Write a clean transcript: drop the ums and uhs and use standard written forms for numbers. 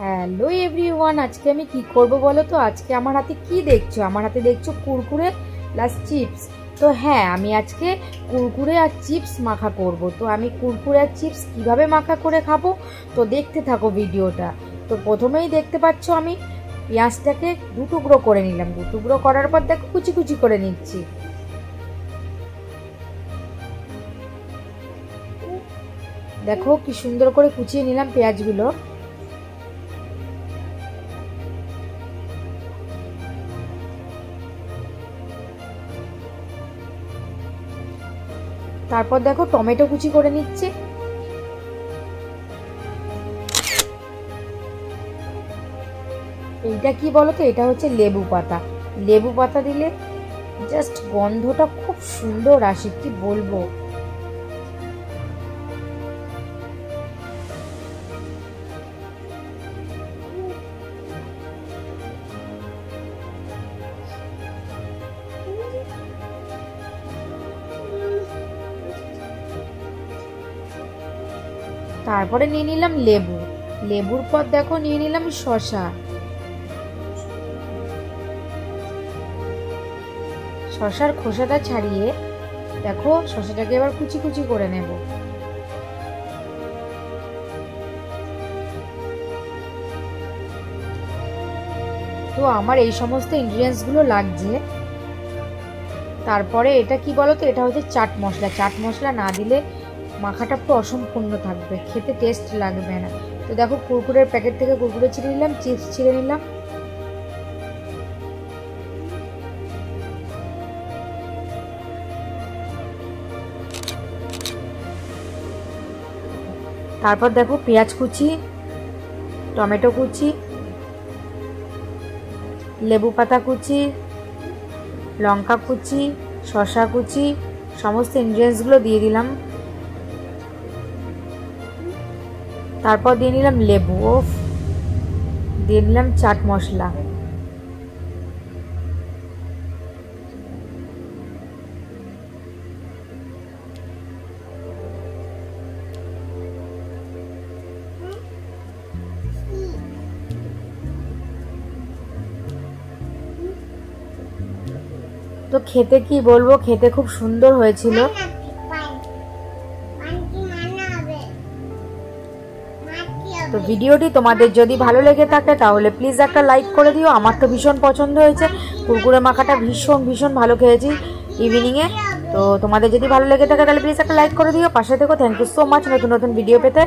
Hello everyone, আজকে আমি কি করব বলো তো। আজকে আমার হাতে কি দেখছো? আমার হাতে দেখছো কুরকুরে প্লাস চিপস। তো হ্যাঁ, আমি আজকে কুরকুরে আর চিপস মাখা করব। তো আমি কুরকুরে আর চিপস কিভাবে মাখা করে খাবো তো দেখতে থাকো ভিডিওটা। তো প্রথমেই দেখতে পাচ্ছ আমি পেঁয়াজটাকে দু টুকরো করে নিলাম। দু টুকরো করার পর দেখো কুচি কুচি করে নিচ্ছি। দেখো কি সুন্দর করে কুচিয়ে নিলাম পেঁয়াজগুলো। তারপর দেখো টমেটো কুচি করে নিচ্ছে। এইটা কি বলো তো, এটা হচ্ছে লেবু পাতা। লেবু পাতা দিলে জাস্ট গন্ধটা খুব সুন্দর আসে, কি বলবো। তারপরে নিয়ে নিলাম লেবু। লেবুর পর দেখো নিয়ে নিলাম শসা। শসার খোসাটা ছাড়িয়ে দেখো শসাটাকে এবার কুচি কুচি করে নেব। তো আমার এই সমস্ত ইনগ্রিডিয়েন্টস গুলো লাগছে। তারপরে এটা কি বলতো, এটা হচ্ছে চাট মশলা। চাট মশলা না দিলে মাখাটা পুরো অসম্পূর্ণ থাকবে, খেতে টেস্ট লাগবে না। তো দেখো কুরকুরের প্যাকেট থেকে কুরকুরে ছিঁড়ে নিলাম, চিপস ছিঁড়ে নিলাম। তারপর দেখো পেঁয়াজ কুচি, টমেটো কুচি, লেবু পাতা কুচি, লঙ্কা কুচি, শসা কুচি, সমস্ত ইনগ্রিডিয়েন্টসগুলো দিয়ে দিলাম। তারপর দিয়ে নিলাম লেবু, দিয়ে নিলাম চাট মশলা। তো খেতে কি বলবো, খেতে খুব সুন্দর হয়েছিল। তো ভিডিওটি তোমাদের যদি ভালো লেগে থাকে তাহলে প্লিজ একটা লাইক করে দিও। আমার তো ভীষণ পছন্দ হয়েছে, কুরকুরে মাখাটা ভীষণ ভীষণ ভালো খেয়েছি ইভিনিংয়ে। তো তোমাদের যদি ভালো লেগে থাকে তাহলে প্লিজ একটা লাইক করে দিও, পাশে থেকো। থ্যাংক ইউ সো মাচ নতুন নতুন ভিডিও পেতে।